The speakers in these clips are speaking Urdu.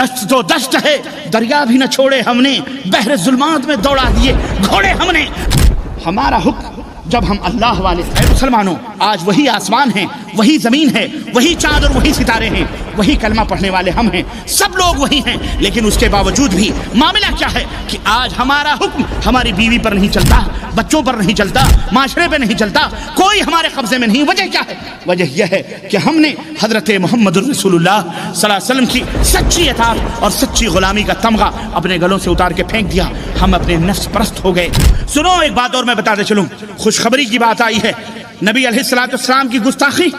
دشت تو دشت ہے دریا بھی نہ چھوڑے ہم نے، بحر ظلمات میں دوڑا دیے گھوڑے ہم نے۔ ہمارا حکم جب ہم اللہ والے اے مسلمانوں، آج وہی آسمان ہیں، وہی زمین ہے، وہی چاند اور وہی ستارے ہیں، وہی کلمہ پڑھنے والے ہم ہیں، سب لوگ وہی ہیں، لیکن اس کے باوجود بھی معاملہ کیا ہے کہ آج ہمارا حکم ہماری بیوی پر نہیں چلتا، بچوں پر نہیں چلتا، معاشرے پہ نہیں چلتا، کوئی ہمارے قبضے میں نہیں۔ وجہ کیا ہے؟ وجہ یہ ہے کہ ہم نے حضرت محمد الرسول اللہ صلی اللہ علیہ وسلم کی سچی اطاعت اور سچی غلامی کا تمغہ اپنے گلوں سے اتار کے پھینک دیا، ہم اپنے نفس پرست ہو گئے۔ سنو ایک بات اور میں بتاتے چلوں، خوشخبری کی بات آئی ہے، نبی علیہ السلام کی گستاخی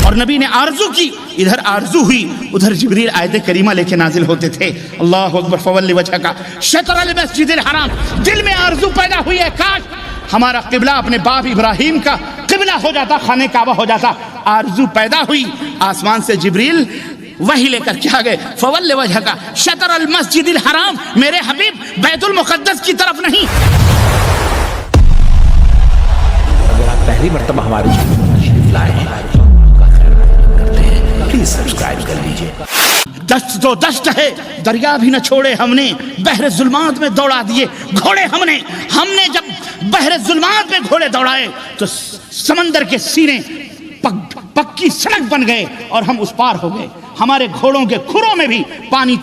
اور نبی نے آرزو کی، ادھر آرزو ہوئی ادھر جبریل آیت کریمہ لے کے نازل ہوتے تھے۔ اللہ اکبر، فولی وجہک شطر المسجد الحرام، دل میں آرزو پیدا ہوئی ہے کاش ہمارا قبلہ اپنے باپ ابراہیم کا قبلہ ہو جاتا، خانہ کعبہ ہو جاتا۔ آرزو پیدا ہوئی، آسمان سے جبریل وہی لے کر کیا گئے، فولی وجہک شطر المسجد الحرام، میرے حبیب بیت المقدس کی طرف نہیں۔ پہلی مرتبہ ہمارے چینل پر تشریف لائے ہیں تو آپ کا خیر کرتے ہیں، پلیز سبسکرائب کر لیجئے۔ دشت تو دشت ہے دریا بھی نہ چھوڑے ہم نے، بحر ظلمات میں دوڑا دیے گھوڑے ہم نے۔ ہم نے جب بحر ظلمات میں گھوڑے دوڑائے تو سمندر کے سینے پکی سڑک بن گئے اور ہم اس پار ہو گئے۔ ہمارے گھوڑوں کے کھروں میں بھی پانی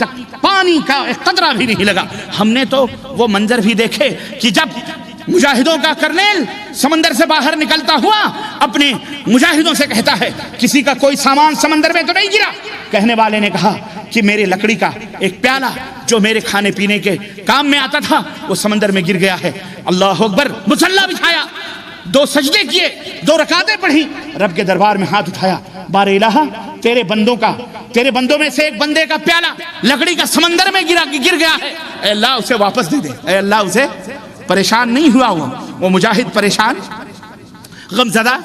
کا ایک قطرہ بھی نہیں لگا۔ ہم نے تو وہ منظر بھی دیکھے کہ جب مجاہدوں کا کرنیل سمندر سے باہر نکلتا ہوا اپنے مجاہدوں سے کہتا ہے کسی کا کوئی سامان سمندر میں تو نہیں گرا؟ کہنے والے نے کہا کہ میرے لکڑی کا ایک پیالہ جو میرے کھانے پینے کے کام میں آتا تھا وہ سمندر میں گر گیا ہے۔ اللہ اکبر، مصلی بچھایا، 2 سجدے کیے، 2 رکعتیں پڑھی، رب کے دربار میں ہاتھ اٹھایا، بار الہ تیرے بندوں میں سے ایک بندے کا پیالہ لکڑی کا سمندر میں گر گیا ہے، اے اللہ اسے واپس دے دے۔ اے اللہ، اسے پریشان نہیں ہوا، وہ مجاہد پریشان غم زدہ،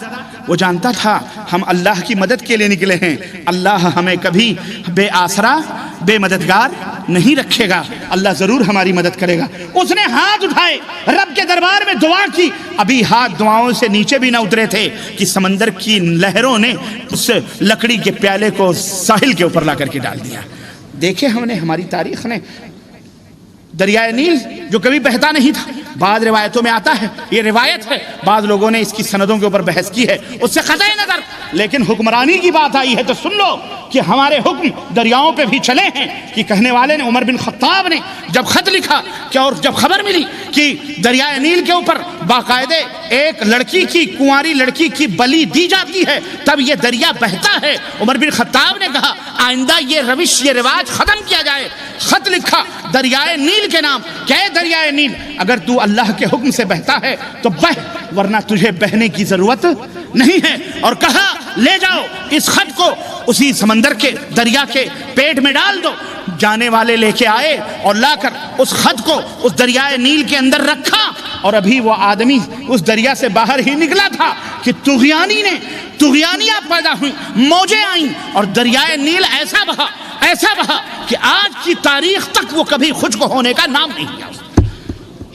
وہ جانتا تھا ہم اللہ کی مدد کے لیے نکلے ہیں، اللہ ہمیں کبھی بے آسرا بے مددگار نہیں رکھے گا، اللہ ضرور ہماری مدد کرے گا۔ اس نے ہاتھ اٹھائے، رب کے دربار میں دعا کی، ابھی ہاتھ دعاؤں سے نیچے بھی نہ اترے تھے کہ سمندر کی لہروں نے اس لکڑی کے پیالے کو ساحل کے اوپر لا کر کے ڈال دیا۔ دیکھے ہم نے، ہماری تاریخ نے دریائے نیل جو کبھی بہتا نہیں تھا، بعض روایتوں میں آتا ہے، یہ روایت ہے، بعض لوگوں نے اس کی سندوں کے اوپر بحث کی ہے، اس سے قطع نظر، لیکن حکمرانی کی بات آئی ہے تو سن لو کہ ہمارے حکم دریاؤں پہ بھی چلے ہیں۔ کہ کہنے والے نے، عمر بن خطاب نے جب خط لکھا کہ اور جب خبر ملی کہ دریائے نیل کے اوپر باقاعدہ ایک لڑکی کی، کنواری لڑکی کی بلی دی جاتی ہے تب یہ دریا بہتا ہے، عمر بن خطاب نے کہا آئندہ یہ روش، یہ رواج ختم کیا جائے۔ خط لکھا دریائے نیل کے نام، کہ اے دریائے نیل اگر تو اللہ کے حکم سے بہتا ہے تو بہ، ورنہ تجھے بہنے کی ضرورت نہیں ہے۔ اور کہا لے جاؤ اس خط کو اسی سمندر کے دریا کے پیٹ میں ڈال دو۔ جانے والے لے کے آئے اور لا کر اس خط کو اس دریائے نیل کے اندر رکھا، اور ابھی وہ آدمی اس دریا سے باہر ہی نکلا تھا کہ طغیانیات پیدا ہوئی، موجیں آئیں اور دریائے نیل ایسا بہا کہ آج کی تاریخ تک وہ کبھی خشک ہونے کا نام نہیں لیا۔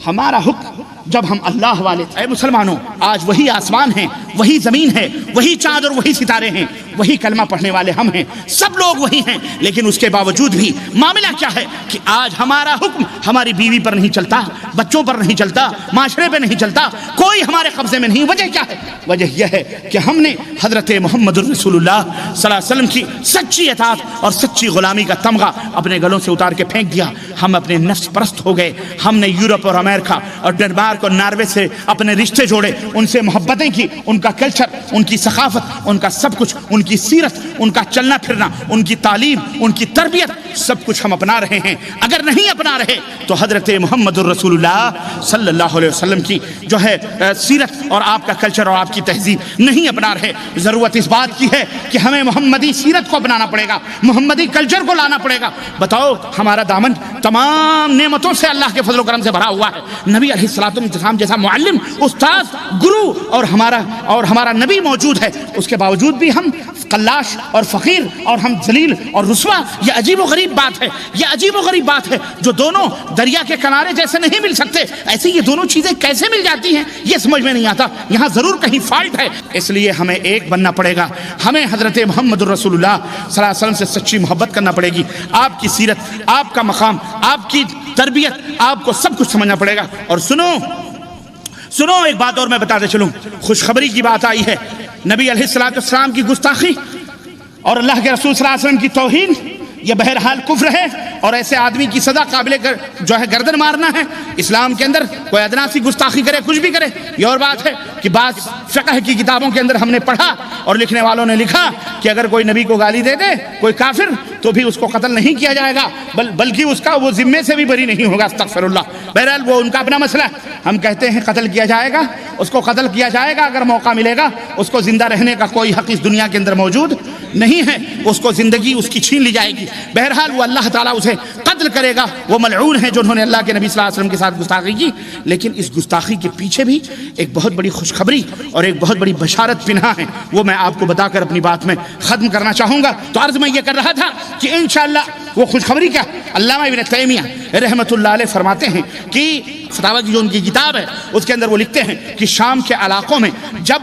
ہمارا حکم جب ہم اللہ والے اے مسلمانوں، آج وہی آسمان ہیں، وہی زمین ہے، وہی چاند اور وہی ستارے ہیں، وہی کلمہ پڑھنے والے ہم ہیں، سب لوگ وہی ہیں، لیکن اس کے باوجود بھی معاملہ کیا ہے کہ آج ہمارا حکم ہماری بیوی پر نہیں چلتا، بچوں پر نہیں چلتا، معاشرے پہ نہیں چلتا، کوئی ہمارے قبضے میں نہیں۔ وجہ کیا ہے؟ وجہ یہ ہے کہ ہم نے حضرت محمد الرسول اللہ صلی اللہ علیہ وسلم کی سچی اطاعت اور سچی غلامی کا تمغہ اپنے گلوں سے اتار کے پھینک دیا، ہم اپنے نفس پرست ہو گئے۔ ہم نے یورپ اور امریکہ اور ڈنمارک اور ناروے سے اپنے رشتے جوڑے، ان سے محبتیں کی، ان کا کلچر، ان کی ثقافت، ان کا سب کچھ، ان کی سیرت، ان کا چلنا پھرنا، ان کی تعلیم، ان کی تربیت، سب کچھ ہم اپنا رہے ہیں۔ اگر نہیں اپنا رہے تو حضرت محمد الرسول اللہ صلی اللہ علیہ وسلم کی جو ہے سیرت اور آپ کا کلچر اور آپ کی تہذیب نہیں اپنا رہے۔ ضرورت اس بات کی ہے کہ ہمیں محمدی سیرت کو اپنانا پڑے گا، محمدی کلچر کو لانا پڑے گا۔ بتاؤ، ہمارا دامن تمام نعمتوں سے اللہ کے فضل و کرم سے بھرا ہوا ہے۔ نبی علیہ السلام جیسا معلم، استاد، گرو اور ہمارا نبی موجود ہے، اس کے باوجود بھی ہم قلاش اور فقیر اور ہم ذلیل اور رسوا، یہ عجیب و غریب بات ہے، یہ عجیب و غریب بات ہے جو دونوں دریا کے کنارے جیسے نہیں مل سکتے، ایسے یہ دونوں چیزیں کیسے مل جاتی ہیں، یہ سمجھ میں نہیں آتا۔ یہاں ضرور کہیں فالٹ ہے، اس لیے ہمیں ایک بننا پڑے گا، ہمیں حضرت محمد رسول اللہ صلی اللہ علیہ وسلم سے سچی محبت کرنا پڑے گی، آپ کی سیرت، آپ کا مقام، آپ کی تربیت، آپ کو سب کچھ سمجھنا پڑے گا۔ اور سنو ایک بات اور میں بتاتے چلوں، خوشخبری کی بات آئی ہے، نبی علیہ الصلوۃ والسلام کی گستاخی اور اللہ کے رسول صلی اللہ علیہ وسلم کی توہین یہ بہرحال کفر ہے، اور ایسے آدمی کی سزا قابل جو ہے گردن مارنا ہے۔ اسلام کے اندر کوئی ادنا سی گستاخی کرے، کچھ بھی کرے، یہ اور بات ہے کہ بعض فقہ کی کتابوں کے اندر ہم نے پڑھا اور لکھنے والوں نے لکھا کہ اگر کوئی نبی کو گالی دے دے کوئی کافر تو بھی اس کو قتل نہیں کیا جائے گا، بلکہ اس کا وہ ذمے سے بھی بری نہیں ہوگا، استغفر اللہ۔ بہرحال وہ ان کا اپنا مسئلہ ہے، ہم کہتے ہیں قتل کیا جائے گا، اس کو قتل کیا جائے گا اگر موقع ملے گا، اس کو زندہ رہنے کا کوئی حق اس دنیا کے اندر موجود نہیں ہے، اس کو زندگی اس کی چھین لی جائے گی۔ بہرحال وہ اللہ تعالیٰ اسے قتل کرے گا، وہ ملعون ہیں جو انہوں نے اللہ کے نبی صلی اللہ علیہ وسلم کے ساتھ گستاخی کی۔ لیکن اس گستاخی کے پیچھے بھی ایک بہت بڑی خوشخبری اور ایک بہت بڑی بشارت پنہا ہے، وہ میں آپ کو بتا کر اپنی بات میں ختم کرنا چاہوں گا۔ تو عرض میں یہ کر رہا تھا کہ انشاءاللہ وہ خوشخبری کیا، علامہ ابن تیمیہ رحمۃ اللہ علیہ فرماتے ہیں کہ فتاوی کی جو ان کی کتاب ہے اس کے اندر وہ لکھتے ہیں کہ شام کے علاقوں میں جب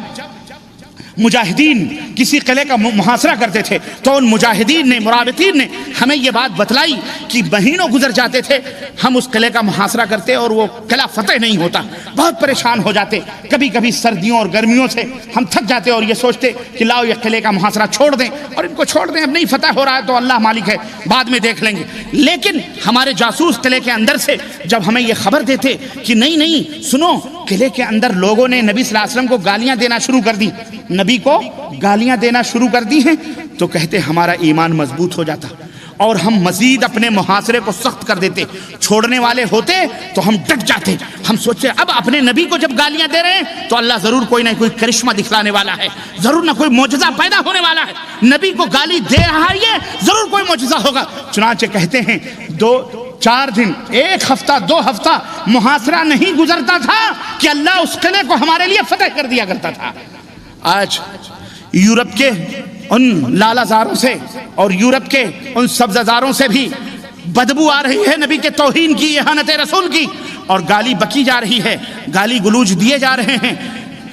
مجاہدین کسی قلعے کا محاصرہ کرتے تھے تو ان مجاہدین نے، مرابطین نے ہمیں یہ بات بتلائی کہ مہینوں گزر جاتے تھے، ہم اس قلعے کا محاصرہ کرتے اور وہ قلعہ فتح نہیں ہوتا، بہت پریشان ہو جاتے، کبھی کبھی سردیوں اور گرمیوں سے ہم تھک جاتے اور یہ سوچتے کہ لاؤ یہ قلعے کا محاصرہ چھوڑ دیں اور ان کو چھوڑ دیں، اب نہیں فتح ہو رہا ہے تو اللہ مالک ہے، بعد میں دیکھ لیں گے۔ لیکن ہمارے جاسوس قلعے کے اندر سے جب ہمیں یہ خبر دیتے کہ نہیں سنو، قلعے کے اندر لوگوں نے نبی صلی اللہ علیہ وسلم کو گالیاں دینا شروع کر دی، نبی کو گالیاں دینا شروع کر دی ہیں، تو کہتے ہمارا ایمان مضبوط ہو جاتا اور ہم مزید اپنے محاصرے کو سخت کر دیتے، چھوڑنے والے ہوتے تو ہم ڈٹ جاتے، ہم سوچتے اب اپنے نبی کو جب گالیاں دے رہے ہیں تو اللہ ضرور کوئی نہ کوئی کرشمہ دکھلانے والا ہے، ضرور نہ کوئی معجزہ پیدا ہونے والا ہے، نبی کو گالی دے رہا ہے یہ ضرور کوئی معجزہ ہوگا۔ چنانچہ کہتے ہیں 2-4 دن، 1 ہفتہ 2 ہفتہ محاصرہ نہیں گزرتا تھا کہ اللہ اس قلعے کو ہمارے لیے فتح کر دیا کرتا تھا۔ آج یورپ کے ان لالا زاروں سے اور یورپ کے ان سبزہ زاروں سے بھی بدبو آ رہی ہے نبی کے توہین کی، اہانت رسول کی، اور گالی بکی جا رہی ہے، گالی گلوچ دیے جا رہے ہیں۔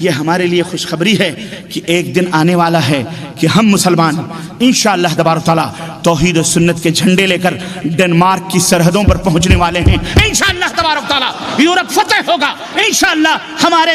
یہ ہمارے لیے خوشخبری ہے کہ ایک دن آنے والا ہے کہ ہم مسلمان انشاءاللہ تبارک تعالیٰ توحید و سنت کے جھنڈے لے کر ڈنمارک کی سرحدوں پر پہنچنے والے ہیں، انشاءاللہ تبارک تعالیٰ یورپ فتح ہوگا، انشاءاللہ ہمارے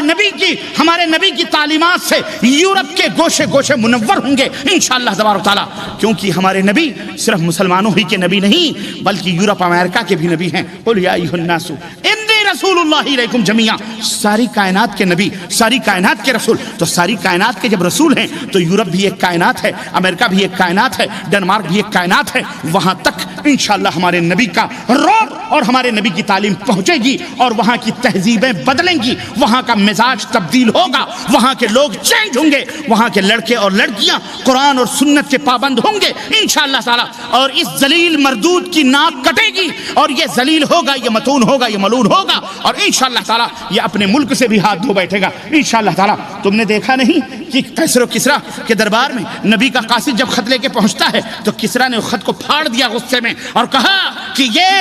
نبی کی تعلیمات سے یورپ کے گوشے گوشے منور ہوں گے انشاءاللہ تبارک تعالیٰ، کیونکہ ہمارے نبی صرف مسلمانوں ہی کے نبی نہیں بلکہ یورپ امریکہ کے بھی نبی ہیں۔ قل یا ایھا الناس انی رسول اللہ علیکم جمیعا، ساری کائنات کے نبی، ساری کائنات کے رسول، تو ساری کائنات کے جب رسول ہیں تو یورپ بھی ایک کائنات ہے، امریکہ بھی ایک کائنات ہے، ڈنمارک بھی ایک کائنات ہے، وہاں تک انشاءاللہ ہمارے نبی کا روب اور ہمارے نبی کی تعلیم پہنچے گی اور وہاں کی تہذیبیں بدلیں گی، وہاں کا مزاج تبدیل ہوگا، وہاں کے لوگ چینج ہوں گے، وہاں کے لڑکے اور لڑکیاں قرآن اور سنت کے پابند ہوں گے انشاءاللہ تعالی، اور اس ذلیل مردود کی ناک کٹے گی اور یہ ذلیل ہوگا، یہ متون ہوگا، یہ ملعون ہوگا، اور انشاءاللہ تعالی یہ اپنے ملک سے بھی ہاتھ دھو بیٹھے گا انشاءاللہ تعالی۔ تم نے دیکھا نہیں کہ قیصر و کسریٰ کے دربار میں نبی کا قاصد جب خط لے کے پہنچتا ہے تو کسریٰ نے خط کو پھاڑ دیا غصے میں اور کہا کہ یہ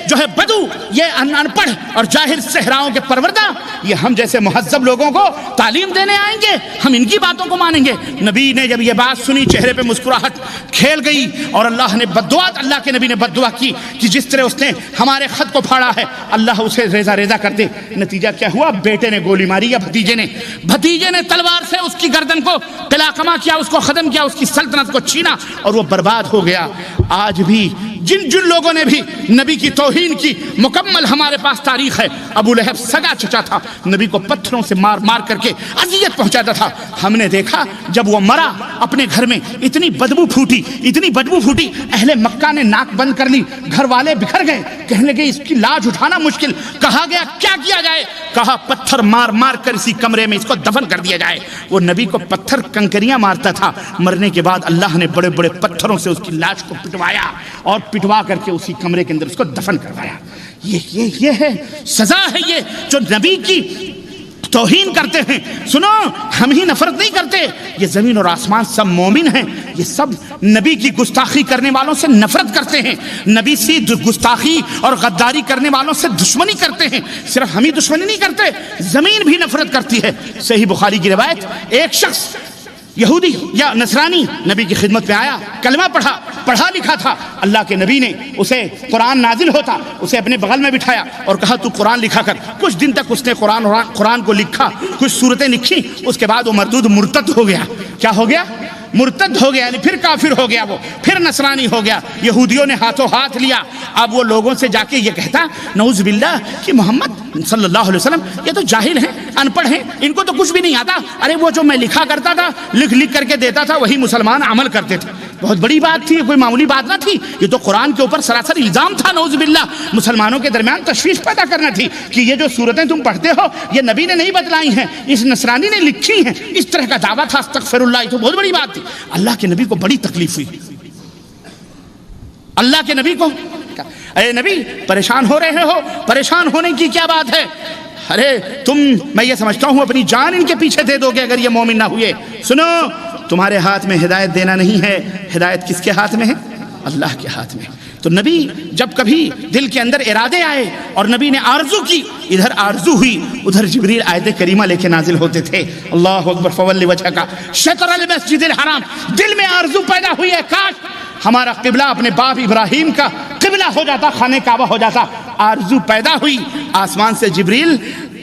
جو ہے بدو، یہ ان پڑھ اور جاہل صحراؤں کے پروردہ، یہ ہم جیسے مہذب لوگوں کو تعلیم دینے آئیں گے، ہم ان کی باتوں کو مانیں گے۔ نبی نے جب یہ بات سنی چہرے پہ مسکراہٹ کھیل گئی اور اللہ کے نبی نے بد دعا کی کہ جس طرح اس نے ہمارے خط کو پھاڑا ہے اللہ اسے ریزہ ریزہ کر دے۔ نتیجہ کیا ہوا؟ بیٹے نے گولی ماری یا بھتیجے نے تلوار سے اس کی گردن کو قلع کما کیا، اس کو ختم کیا، اس کی سلطنت کو چھینا اور وہ برباد ہو گیا۔ آج بھی جن لوگوں نے بھی نبی کی توہین کی مکمل ہمارے پاس تاریخ ہے۔ ابو لہب سگا چچا تھا، نبی کو پتھروں سے مار مار کر کے اذیت پہنچاتا تھا۔ ہم نے دیکھا جب وہ مرا اپنے گھر میں اتنی بدبو پھوٹی اہل مکہ نے ناک بند کر لی، گھر والے بکھر گئے، کہنے لگے اس کی لاج اٹھانا مشکل۔ کہا گیا کیا کیا جائے؟ کہا پتھر مار مار کر اسی کمرے میں اس کو دفن کر دیا جائے۔ وہ نبی کو پتھر کنکریاں مارتا تھا، مرنے کے بعد اللہ نے بڑے بڑے پتھروں سے اس کی لاش کو پٹوایا اور پٹوا کر کے اسی کمرے کے اندر اس کو دفن کروایا۔ یہ ہے سزا ہے، یہ جو نبی کی توہین کرتے ہیں. سنو, ہم ہی نفرت نہیں کرتے, یہ زمین اور آسمان سب مومن ہیں. یہ سب نبی کی گستاخی کرنے والوں سے نفرت کرتے ہیں, نبی سے گستاخی اور غداری کرنے والوں سے دشمنی کرتے ہیں. صرف ہم ہی دشمنی نہیں کرتے, زمین بھی نفرت کرتی ہے. صحیح بخاری کی روایت, ایک شخص یہودی یا نصرانی نبی کی خدمت میں آیا, کلمہ پڑھا لکھا تھا. اللہ کے نبی نے اسے قرآن نازل ہوتا, اسے اپنے بغل میں بٹھایا اور کہا تو قرآن لکھا کر. کچھ دن تک اس نے قرآن کو لکھا, کچھ صورتیں لکھی. اس کے بعد وہ مردود مرتد ہو گیا. کیا ہو گیا؟ مرتد ہو گیا, یعنی پھر کافر ہو گیا, وہ پھر نصرانی ہو گیا. یہودیوں نے ہاتھوں ہاتھ لیا. اب وہ لوگوں سے جا کے یہ کہتا نعوذ باللہ کہ محمد صلی اللہ علیہ وسلم یہ تو جاہل ہیں, ان پڑھ ہیں, ان کو تو کچھ بھی نہیں آتا. ارے وہ جو میں لکھا کرتا تھا, لکھ کر کے دیتا تھا, وہی مسلمان عمل کرتے تھے. بہت بڑی بات تھی, کوئی معمولی بات نہ تھی. یہ تو قرآن کے اوپر سراسر الزام تھا. نعوذ باللہ, مسلمانوں کے درمیان تشویش پیدا کرنا تھی کہ یہ جو صورتیں تم پڑھتے ہو یہ نبی نے نہیں بتلائی ہیں, اس نصرانی نے لکھی ہیں. اس طرح کا دعویٰ تھا. استغفر اللہ, یہ تو بہت بڑی بات تھی. اللہ کے نبی کو بڑی تکلیف ہوئی. اللہ کے نبی کو, اے نبی پریشان ہو رہے ہو, پریشان ہونے کی کیا بات ہے؟ ارے تم, میں یہ سمجھتا ہوں اپنی جان ان کے پیچھے دے دو گے اگر یہ مومن نہ ہوئے. سنو, تمہارے ہاتھ میں ہدایت دینا نہیں ہے, ہدایت کس کے ہاتھ میں ہے؟ اللہ کے ہاتھ میں. تو نبی جب کبھی دل کے اندر ارادے آئے اور نبی نے آرزو کی, ادھر آرزو ہوئی ادھر جبریل آیت کریمہ لے کے نازل ہوتے تھے. اللہ اکبر, فولی وجہک شطر المسجد الحرام. دل میں آرزو پیدا ہوئی ہے, کاش ہمارا قبلہ اپنے باپ ابراہیم کا قبلہ ہو جاتا, خانہ کعبہ ہو جاتا. آرزو پیدا ہوئی, آسمان سے جبریل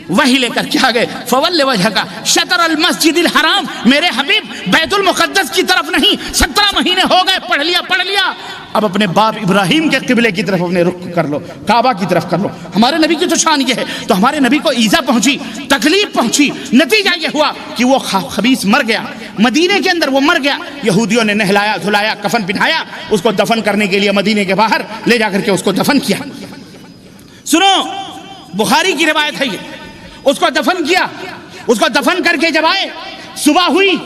وہی لے کر کیا گئے, فول وجہک شطر المسجد الحرام. میرے حبیب بیت المقدس کی طرف نہیں, 17 مہینے ہو گئے, پڑھ لیا. اب اپنے باپ ابراہیم کے قبلے کی طرف اپنے رخ کر لو, کعبہ کی طرف کر لو. ہمارے نبی کی تو شان یہ ہے. تو ہمارے نبی کو ایذا پہنچی, تکلیف پہنچی, نتیجہ یہ ہوا کہ وہ خبیث مر گیا. مدینے کے اندر وہ مر گیا. یہودیوں نے نہلایا دھلایا, کفن پہنایا, اس کو دفن کرنے کے لیے مدینے کے باہر لے جا کر کے اس کو دفن کیا. سنو, بخاری کی روایت ہے یہ. اس کو دفن کیا, اس کو دفن کر کے جب آئے, صبح ہوئی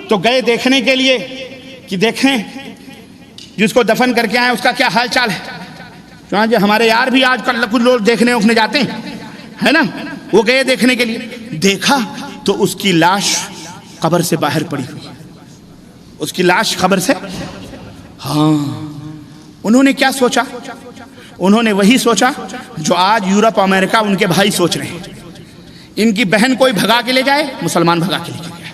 تو گئے دیکھنے کے لیے کہ دیکھیں جس کو دفن کر کے آئے اس کا کیا حال چال ہے. چنانچہ ہمارے یار بھی آج کل کچھ لوگ دیکھنے اٹھنے جاتے ہیں, ہے نا, وہ گئے دیکھنے کے لیے. دیکھا تو اس کی لاش قبر سے باہر پڑی ہوئی, اس کی لاش قبر سے. ہاں, انہوں نے کیا سوچا؟ انہوں نے وہی سوچا جو آج یورپ امریکہ ان کے بھائی سوچ رہے ہیں. ان کی بہن کوئی بھگا کے لے جائے, مسلمان بھگا کے لے جائے.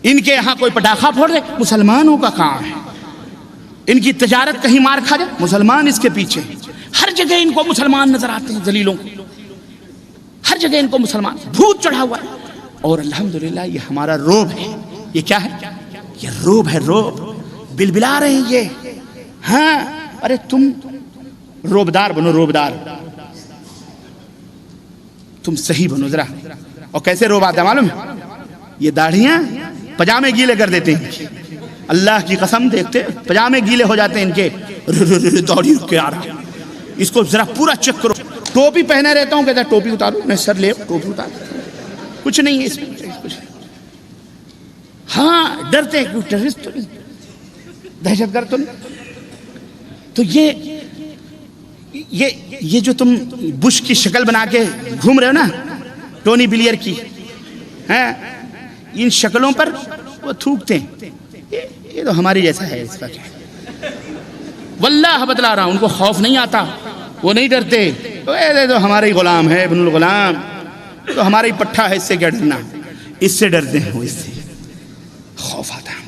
ان کے یہاں کوئی پٹاخہ پھوڑ دے, مسلمانوں کا کام ہے. ان کی تجارت کہیں مار کھا جائے, مسلمان اس کے پیچھے. ہر جگہ ان کو مسلمان نظر آتے ہیں, ذلیلوں کو, ہر جگہ ان کو مسلمان بھوت چڑھا ہوا ہے. اور الحمدللہ یہ ہمارا روب ہے. یہ کیا ہے؟ یہ روب ہے, روب. بلبلا رہے ہیں یہ. ہاں, ارے تم روبدار بنو, روبدار. تم صحیح بنو ذرا. اور کیسے روب آتا ہے معلوم ہے؟ یہ داڑھیاں پجامے گیلے کر دیتے ہیں. اللہ کی قسم, دیکھتے پجامے گیلے ہو جاتے ہیں ان کے. دوڑی رک کے آ رہا, اس کو ذرا پورا چیک کرو. ٹوپی پہنے رہتا ہوں, کہتا ہے ٹوپی اتارو, میں سر لے ٹوپی اتار. کچھ نہیں ہے اس میں. ہاں, ڈرتے ہیں, ٹیررسٹ تو نہیں, دہشت گرد تو نہیں. تو یہ جو تم بش کی شکل بنا کے گھوم رہے ہو نا, ٹونی بلیئر کی, ہیں, ان شکلوں پر وہ تھوکتے ہیں. یہ تو ہماری جیسا ہے. اس کا کیا, واللہ بتلا رہا ہوں, ان کو خوف نہیں آتا, وہ نہیں ڈرتے. تو ہمارے غلام ہے, ابن الغلام, تو ہمارا ہی پٹھا ہے, اس سے کیا ڈرنا. اس سے ڈرتے ہیں, وہ اس سے خوف آتا ہے.